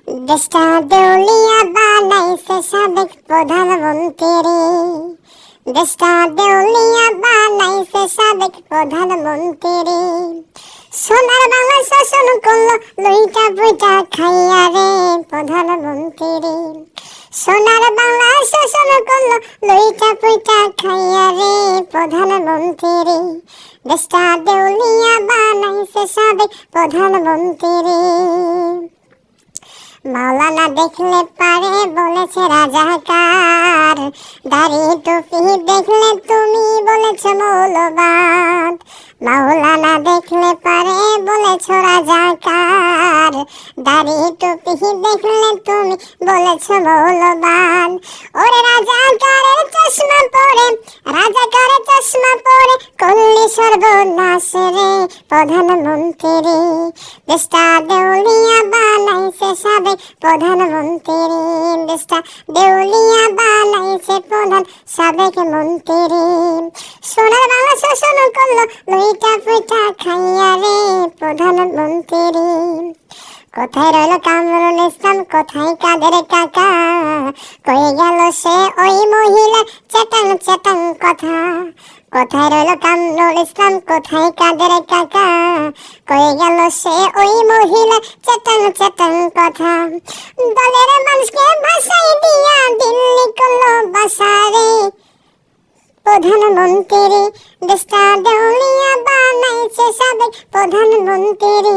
দেশটা দেউলিয়া বানাইছে সাবেক প্রধানমন্ত্রী। দেশটা দেউলিয়া বানাইছে সাবেক প্রধানমন্ত্রী। সোনার বাংলা শাসন করলো লইটা বইটা খাইয়া রে প্রধানমন্ত্রী। সোনার বাংলা শাসন করলো লইটা বইটা খাইয়া রে প্রধানমন্ত্রী। দেশটা দেউলিয়া বানাইছে সাবেক প্রধানমন্ত্রী। মাওলানা দেখলে পারে বলেছে রাজাকার, দাড়ি টুপি দেখলে তুমি বলেছ মৌলবাদ। মাওলানা দেখলে পারে বলেছ রাজাকার, দাড়ি টুপি দেখলে তুমি বলেছ মৌলবাদ। ওরে রাজাকারের চশমা পরে, রাজাকারের চশমা পরে করলি সর্বনাশ রে প্রধানমন্ত্রী। দেশটা দেউলিয়া বানাইছে সাবেক প্রধানমন্ত্রী। দেশটা দেউলিয়া বানাইছে প্রধান সাবেক মন্ত্রী। সোনার বাংলা শোষণ করলো লইটা পুইটা খাইয়া রে প্রধানমন্ত্রী। কোথায় রইল কামরুল ইসলাম, কোথায় কাদের কাকা, কই গেল সে ওই মহিলা চেটাং চেটাং কথা। কোথায় রইল কামরুল ইসলাম, কোথায় কাদের কাকা, কই গেল সে ওই মহিলা চেটাং চেটাং কথা। দলের মানুষকে ভাষাই দিয়া দিল্লি করলো বাসারে প্রধানমন্ত্রী। দেশটা দেউলিয়া বানাইছে সাবেক প্রধানমন্ত্রী।